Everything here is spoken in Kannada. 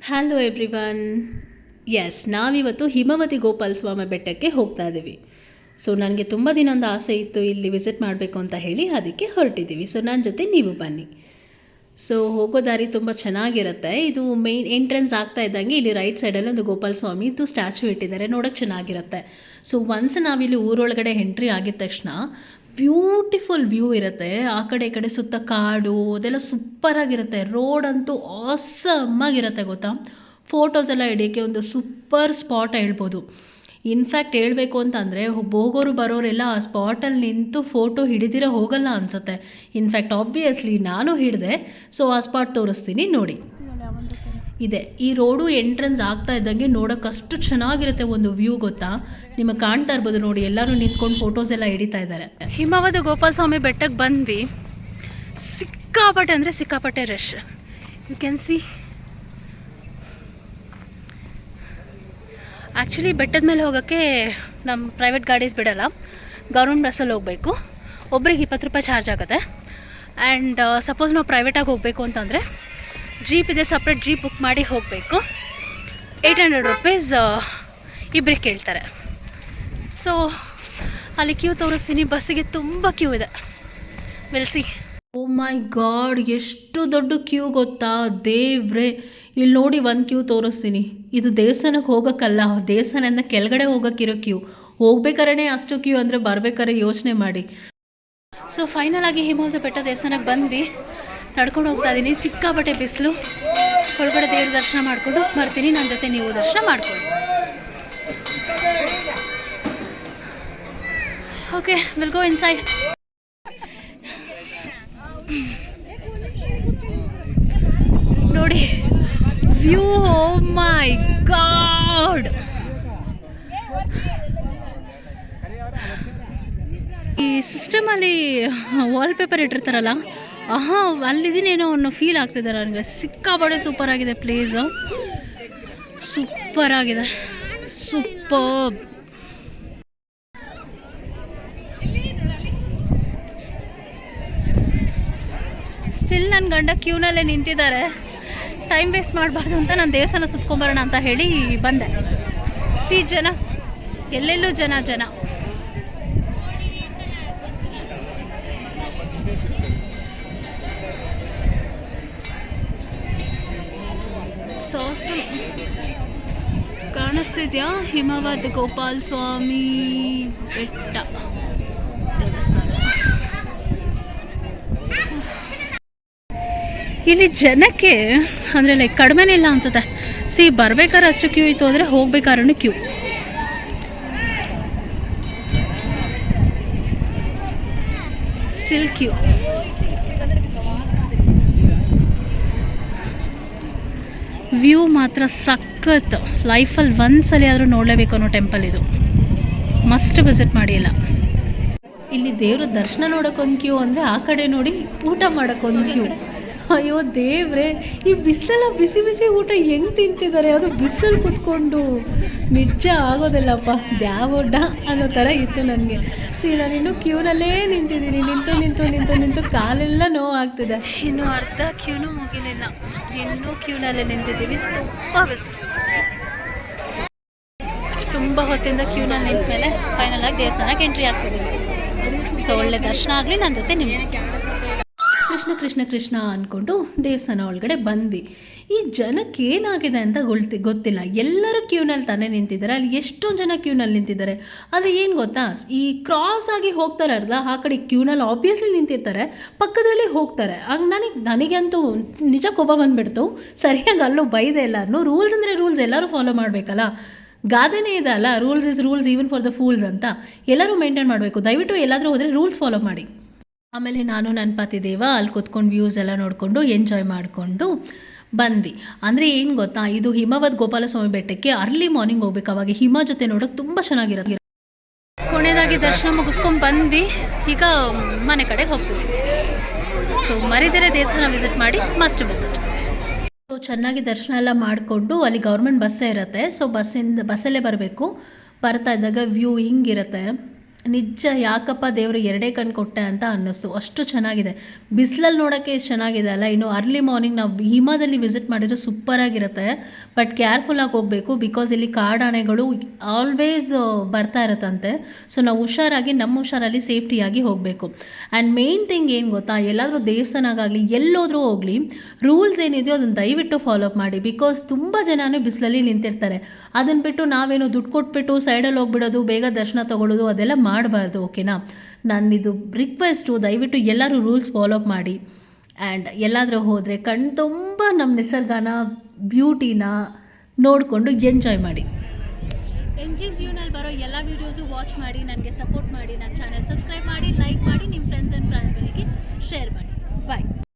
Hello everyone. ಎಸ್, ನಾವಿವತ್ತು ಹಿಮವತಿ ಗೋಪಾಲ ಸ್ವಾಮಿ ಬೆಟ್ಟಕ್ಕೆ ಹೋಗ್ತಾ ಇದ್ದೀವಿ. ಸೊ ನನಗೆ ತುಂಬ ದಿನದ ಆಸೆ ಇತ್ತು ಇಲ್ಲಿ ವಿಸಿಟ್ ಮಾಡಬೇಕು ಅಂತ ಹೇಳಿ, ಅದಕ್ಕೆ ಹೊರಟಿದ್ದೀವಿ. ಸೊ ನನ್ನ ಜೊತೆ ನೀವು ಬನ್ನಿ. ಸೊ ಹೋಗೋ ದಾರಿ ತುಂಬ ಚೆನ್ನಾಗಿರುತ್ತೆ. ಇದು ಮೇನ್ ಎಂಟ್ರೆನ್ಸ್ ಆಗ್ತಾ ಇದ್ದಂಗೆ ಇಲ್ಲಿ ರೈಟ್ ಸೈಡಲ್ಲಿ ಒಂದು ಗೋಪಾಲ ಸ್ವಾಮಿದು ಸ್ಟ್ಯಾಚು ಇಟ್ಟಿದ್ದಾರೆ, ನೋಡೋಕ್ಕೆ ಚೆನ್ನಾಗಿರುತ್ತೆ. ಸೊ ಒನ್ಸ್ ನಾವಿಲ್ಲಿ ಊರೊಳಗಡೆ ಎಂಟ್ರಿ ಆಗಿದ ತಕ್ಷಣ ಬ್ಯೂಟಿಫುಲ್ ವ್ಯೂ ಇರುತ್ತೆ. ಆ ಕಡೆ ಈ ಕಡೆ ಸುತ್ತ ಕಾಡು, ಅದೆಲ್ಲ ಸೂಪರಾಗಿರುತ್ತೆ. ರೋಡ್ ಅಂತೂ ಆಸಮ್ಮಾಗಿರುತ್ತೆ ಗೊತ್ತಾ. ಫೋಟೋಸ್ ಎಲ್ಲ ಹಿಡಿಯೋಕ್ಕೆ ಒಂದು ಸೂಪರ್ ಸ್ಪಾಟ್ ಹೇಳ್ಬೋದು. ಇನ್ಫ್ಯಾಕ್ಟ್ ಹೇಳಬೇಕು ಅಂತಂದರೆ ಹೋಗೋರು ಬರೋರೆಲ್ಲ ಆ ಸ್ಪಾಟಲ್ಲಿ ನಿಂತು ಫೋಟೋ ಹಿಡಿದಿರೋ ಹೋಗಲ್ಲ ಅನಿಸುತ್ತೆ. ಇನ್ಫ್ಯಾಕ್ಟ್ ಆಬ್ವಿಯಸ್ಲಿ ನಾನು ಹಿಡಿದೆ. ಸೊ ಆ ಸ್ಪಾಟ್ ತೋರಿಸ್ತೀನಿ ನೋಡಿ. ಇದೆ ಈ ರೋಡು ಎಂಟ್ರೆನ್ಸ್ ಆಗ್ತಾ ಇದ್ದಂಗೆ ನೋಡೋಕೆ ಅಷ್ಟು ಚೆನ್ನಾಗಿರುತ್ತೆ ಒಂದು ವ್ಯೂ ಗೊತ್ತಾ. ನಿಮಗೆ ಕಾಣ್ತಾ ಇರ್ಬೋದು ನೋಡಿ, ಎಲ್ಲರೂ ನಿಂತ್ಕೊಂಡು ಫೋಟೋಸ್ ಎಲ್ಲ ಹಿಡಿತಾ ಇದ್ದಾರೆ. ಹಿಮವತಿ ಗೋಪಾಲ ಸ್ವಾಮಿ ಬೆಟ್ಟಕ್ಕೆ ಬಂದ್ವಿ. ಸಿಕ್ಕಾಪಟ್ಟೆ ಅಂದರೆ ಸಿಕ್ಕಾಪಟ್ಟೆ rush. You can see. Actually ಬೆಟ್ಟದ ಮೇಲೆ ಹೋಗೋಕ್ಕೆ ನಮ್ಮ ಪ್ರೈವೇಟ್ ಗಾಡೀಸ್ ಬಿಡೋಲ್ಲ, ಗೌರ್ಮೆಂಟ್ ಬಸ್ಸಲ್ಲಿ ಹೋಗಬೇಕು. ಒಬ್ರಿಗೆ 20 ರೂಪಾಯಿ ಚಾರ್ಜ್ ಆಗುತ್ತೆ. ಆ್ಯಂಡ್ ಸಪೋಸ್ ನಾವು ಪ್ರೈವೇಟಾಗಿ ಹೋಗಬೇಕು ಅಂತಂದರೆ ಜೀಪ್ ಇದೆ, ಸಪ್ರೇಟ್ ಜೀಪ್ ಬುಕ್ ಮಾಡಿ ಹೋಗಬೇಕು. 800 ರುಪೀಸ್ ಇಬ್ಬರಿಗೆ ಕೇಳ್ತಾರೆ. ಸೊ ಅಲ್ಲಿ ಕ್ಯೂ ತೋರಿಸ್ತೀನಿ. ಬಸ್ಸಿಗೆ ತುಂಬ ಕ್ಯೂ ಇದೆ. Will see. Oh my God, ಎಷ್ಟು ದೊಡ್ಡ ಕ್ಯೂ ಗೊತ್ತಾ ದೇವ್ರೆ. ಇಲ್ಲಿ ನೋಡಿ ಒಂದು ಕ್ಯೂ ತೋರಿಸ್ತೀನಿ. ಇದು ದೇವಸ್ಥಾನಕ್ಕೆ ಹೋಗೋಕ್ಕಲ್ಲ, ದೇವಸ್ಥಾನದಿಂದ ಕೆಳಗಡೆ ಹೋಗೋಕ್ಕಿರೋ ಕ್ಯೂ. ಹೋಗ್ಬೇಕಾದ್ರೆ ಅಷ್ಟು ಕ್ಯೂ ಅಂದರೆ ಬರ್ಬೇಕಾದ್ರೆ ಯೋಚನೆ ಮಾಡಿ. ಸೊ ಫೈನಲ್ ಆಗಿ ಹಿಮವತಿ ಬೆಟ್ಟ ದೇವಸ್ಥಾನಕ್ಕೆ ಬಂದ್ವಿ. ನಡ್ಕೊಂಡು ಹೋಗ್ತಾ ಇದ್ದೀನಿ. ಸಿಕ್ಕಾಪಟ್ಟೆ ಬಿಸಿಲು. ಒಳಗಡೆ ದೇವ್ರ ದರ್ಶನ ಮಾಡಿಕೊಂಡು ಬರ್ತೀನಿ. ನನ್ನ ಜೊತೆ ನೀವು ದರ್ಶನ ಮಾಡ್ಕೊಳ್ಳಿ. Okay, will go inside. ನೋಡಿ ವ್ಯೂ. ಓ ಮೈ ಗಾಡ್, ಈ ಸಿಸ್ಟಮಲ್ಲಿ ವಾಲ್ಪೇಪರ್ ಇಟ್ಟಿರ್ತಾರಲ್ಲ, ಅಲ್ಲಿದ್ದೀನೇನೋ ಅನ್ನೋ ಫೀಲ್ ಆಗ್ತಿದೆ ನನಗೆ. ಸಿಕ್ಕಾಪಟ್ಟೆ ಸೂಪರಾಗಿದೆ ಪ್ಲೇಸು. ಸೂಪರಾಗಿದೆ, ಸೂಪರ್. ಸ್ಟಿಲ್ ನನ್ನ ಗಂಡ ಕ್ಯೂನಲ್ಲೇ ನಿಂತಿದ್ದಾರೆ. ಟೈಮ್ ವೇಸ್ಟ್ ಮಾಡಬಾರ್ದು ಅಂತ ನಾನು ದೇವಸ್ಥಾನ ಸುತ್ಕೊಂಬರೋಣ ಅಂತ ಹೇಳಿ ಬಂದೆ. ಜನ ಎಲ್ಲೆಲ್ಲೂ ಜನ. ಕಾಣಿಸ್ತಿದ್ಯಾ ಹಿಮವತಿ ಗೋಪಾಲ ಸ್ವಾಮಿ ಬೆಟ್ಟ ದೇವಸ್ಥಾನ. ಇಲ್ಲಿ ಜನಕ್ಕೆ ಅಂದರೆ ಲೈಕ್ ಕಡಿಮೆನೇ ಇಲ್ಲ ಅನ್ಸುತ್ತೆ. ಬರ್ಬೇಕಾದ್ರೆ ಅಷ್ಟು ಕ್ಯೂ ಇತ್ತು ಅಂದರೆ ಹೋಗ್ಬೇಕಾದ್ರೂ ಕ್ಯೂ. Still queue. ವ್ಯೂ ಮಾತ್ರ ಸಖತ್. ಲೈಫಲ್ಲಿ ಒಂದ್ಸಲ ಆದರೂ ನೋಡಲೇಬೇಕು ಅನ್ನೋ ಟೆಂಪಲ್ ಇದು. ಮಸ್ಟ್ ವಿಸಿಟ್ ಮಾಡಿಲ್ಲ. ಇಲ್ಲಿ ದೇವ್ರ ದರ್ಶನ ನೋಡೋಕ್ಕೊಂದು ಕ್ಯೂ ಅಂದರೆ ಆ ಕಡೆ ನೋಡಿ ಊಟ ಮಾಡೋಕ್ಕೊಂದು ಕ್ಯೂ. ಅಯ್ಯೋ ದೇವ್ರೆ, ಈ ಬಿಸಿಲೆಲ್ಲ ಬಿಸಿ ಬಿಸಿ ಊಟ ಹೆಂಗೆ ತಿಂತಿದ್ದಾರೆ. ಅದು ಬಿಸಿಲಲ್ಲಿ ಕೂತ್ಕೊಂಡು ನಿಜ ಆಗೋದಿಲ್ಲಪ್ಪ. ದ್ಯಾವೊಡ್ಡ ಅನ್ನೋ ಥರ ಇತ್ತು ನನಗೆ. ನಾನಿನ್ನೂ ಕ್ಯೂನಲ್ಲೇ ನಿಂತಿದ್ದೀನಿ. ನಿಂತು ಕಾಲೆಲ್ಲ ನೋವು ಆಗ್ತಿದೆ. ಇನ್ನೂ ಅರ್ಧ ಕ್ಯೂನೂ ಮುಗಿಲಿಲ್ಲ, ಇನ್ನೂ ಕ್ಯೂನಲ್ಲೇ ನಿಂತಿದ್ದೀವಿ. ತುಂಬ ಬಿಸಿಲು. ತುಂಬ ಹೊತ್ತಿಂದ ಕ್ಯೂನಲ್ಲಿ ನಿಂತ ಮೇಲೆ ಫೈನಲ್ ಆಗಿ ದೇವಸ್ಥಾನಕ್ಕೆ ಎಂಟ್ರಿ ಆಗ್ತಿದ್ದೀವಿ. ಸೊ ಒಳ್ಳೆ ದರ್ಶನ ಆಗಲಿ. ನನ್ನ ಜೊತೆ ನಿಮ್ಮ ಕೃಷ್ಣ ಅಂದ್ಕೊಂಡು ದೇವಸ್ಥಾನ ಒಳಗಡೆ ಬಂದ್ವಿ. ಈ ಜನಕ್ಕೆ ಏನಾಗಿದೆ ಅಂತ ಗೊತ್ತಿಲ್ಲ. ಎಲ್ಲರೂ ಕ್ಯೂನಲ್ಲಿ ತಾನೇ ನಿಂತಿದ್ದಾರೆ. ಅಲ್ಲಿ ಎಷ್ಟೊಂದು ಜನ ಕ್ಯೂನಲ್ಲಿ ನಿಂತಿದ್ದಾರೆ. ಆದರೆ ಏನು ಗೊತ್ತಾ, ಈ ಕ್ರಾಸ್ ಆಗಿ ಹೋಗ್ತಾರಲ್ಲ ಆ ಕಡೆ ಕ್ಯೂನಲ್ಲಿ ಆಬ್ವಿಯಸ್ಲಿ ನಿಂತಿರ್ತಾರೆ, ಪಕ್ಕದಲ್ಲಿ ಹೋಗ್ತಾರೆ. ಹಂಗೆ ನನಗಂತೂ ನಿಜ ಕೋಪ ಬಂದುಬಿಡ್ತು. ಸರಿಯಾಗಿ ಅಲ್ಲೂ ಬೈದೆ ಎಲ್ಲರೂ. ರೂಲ್ಸ್ ಅಂದರೆ ರೂಲ್ಸ್ ಎಲ್ಲರೂ ಫಾಲೋ ಮಾಡಬೇಕಲ್ಲ. ಗಾದೆನೇ ಇದೆ ಅಲ್ಲ, rules is rules even for the fools ಅಂತ. ಎಲ್ಲರೂ ಮೇಂಟೈನ್ ಮಾಡಬೇಕು. ದಯವಿಟ್ಟು ಎಲ್ಲಾದರೂ ಹೋದರೆ ರೂಲ್ಸ್ ಫಾಲೋ ಮಾಡಿ. ಆಮೇಲೆ ನಾನು ನನ್ನ ಪತಿ ದೇವ ಅಲ್ಲಿ ಕೂತ್ಕೊಂಡು ವ್ಯೂಸ್ ಎಲ್ಲ ನೋಡಿಕೊಂಡು ಎಂಜಾಯ್ ಮಾಡಿಕೊಂಡು ಬಂದ್ವಿ. ಅಂದರೆ ಏನು ಗೊತ್ತಾ, ಇದು ಹಿಮವತಿ ಗೋಪಾಲ ಸ್ವಾಮಿ ಬೆಟ್ಟಕ್ಕೆ ಅರ್ಲಿ ಮಾರ್ನಿಂಗ್ ಹೋಗ್ಬೇಕು. ಅವಾಗ ಹಿಮ ಜೊತೆ ನೋಡೋಕೆ ತುಂಬ ಚೆನ್ನಾಗಿರುತ್ತೆ. ಕೊನೆಯದಾಗಿ ದರ್ಶನ ಮುಗಿಸ್ಕೊಂಡು ಬಂದ್ವಿ. ಈಗ ಮನೆ ಕಡೆಗೆ ಹೋಗ್ತೀವಿ. ಸೊ ಮರಿದಿರೇ ದೇವಸ್ಥಾನ ವಿಸಿಟ್ ಮಾಡಿ, ಮಸ್ಟ್ ವಿಸಿಟ್. ಸೊ ಚೆನ್ನಾಗಿ ದರ್ಶನ ಎಲ್ಲ ಮಾಡಿಕೊಂಡು ಅಲ್ಲಿ ಗೌರ್ಮೆಂಟ್ ಬಸ್ಸೇ ಇರುತ್ತೆ. ಸೊ ಬಸ್ಸಲ್ಲೇ ಬರಬೇಕು. ಬರ್ತಾ ಇದ್ದಾಗ ವ್ಯೂ ಹಿಂಗಿರುತ್ತೆ. ನಿಜ ಯಾಕಪ್ಪ ದೇವರು ಎರಡೇ ಕಣ್ಣು ಕೊಟ್ಟೆ ಅಂತ ಅನ್ನಿಸ್ತು, ಅಷ್ಟು ಚೆನ್ನಾಗಿದೆ. ಬಿಸಿಲಲ್ಲಿ ನೋಡೋಕ್ಕೆ ಎಷ್ಟು ಚೆನ್ನಾಗಿದೆ ಅಲ್ಲ. ಇನ್ನು ಅರ್ಲಿ ಮಾರ್ನಿಂಗ್ ನಾವು ಹಿಮದಲ್ಲಿ ವಿಸಿಟ್ ಮಾಡಿದರೆ ಸೂಪರಾಗಿರುತ್ತೆ. ಬಟ್ ಕೇರ್ಫುಲ್ಲಾಗಿ ಹೋಗಬೇಕು, ಬಿಕಾಸ್ ಇಲ್ಲಿ ಕಾಡಾನೆಗಳು ಆಲ್ವೇಸ್ ಬರ್ತಾ ಇರುತ್ತಂತೆ. ಸೊ ನಾವು ಹುಷಾರಾಗಿ ನಮ್ಮ ಹುಷಾರಲ್ಲಿ ಸೇಫ್ಟಿಯಾಗಿ ಹೋಗಬೇಕು. ಆ್ಯಂಡ್ ಮೇನ್ ಥಿಂಗ್ ಏನು ಗೊತ್ತಾ, ಎಲ್ಲಾದರೂ ದೇವಸ್ಥಾನಕ್ಕಾಗಲಿ ಎಲ್ಲೋದ್ರೂ ಹೋಗಲಿ, ರೂಲ್ಸ್ ಏನಿದೆಯೋ ಅದನ್ನು ದಯವಿಟ್ಟು ಫಾಲೋ ಅಪ್ ಮಾಡಿ. ಬಿಕಾಸ್ ತುಂಬ ಜನನೇ ಬಿಸಿಲಲ್ಲಿ ನಿಂತಿರ್ತಾರೆ. ಅದನ್ನು ಬಿಟ್ಟು ನಾವೇನು ದುಡ್ಡು ಕೊಟ್ಬಿಟ್ಟು ಸೈಡಲ್ಲಿ ಹೋಗ್ಬಿಡೋದು, ಬೇಗ ದರ್ಶನ ತೊಗೊಳ್ಳೋದು ಅದೆಲ್ಲ ಮಾಡಬಾರ್ದು. ಓಕೆನಾ? ನನ್ನಿದು ರಿಕ್ವೆಸ್ಟು, ದಯವಿಟ್ಟು ಎಲ್ಲರೂ ರೂಲ್ಸ್ ಫಾಲೋ ಅಪ್ ಮಾಡಿ. ಆ್ಯಂಡ್ ಎಲ್ಲಾದರೂ ಹೋದರೆ ಕಣ್ಣು ತುಂಬ ನಮ್ಮ ನಿಸರ್ಗನ, ಬ್ಯೂಟಿನ ನೋಡಿಕೊಂಡು ಎಂಜಾಯ್ ಮಾಡಿ. NG's ವ್ಯೂನಲ್ಲಿ ಬರೋ ಎಲ್ಲ ವೀಡಿಯೋಸು ವಾಚ್ ಮಾಡಿ, ನನಗೆ ಸಪೋರ್ಟ್ ಮಾಡಿ, ನನ್ನ ಚಾನೆಲ್ ಸಬ್ಸ್ಕ್ರೈಬ್ ಮಾಡಿ, ಲೈಕ್ ಮಾಡಿ, ನಿಮ್ಮ ಫ್ರೆಂಡ್ಸ್ ಆ್ಯಂಡ್ ಫ್ಯಾಮಿಲಿಗೆ ಶೇರ್ ಮಾಡಿ. ಬಾಯ್.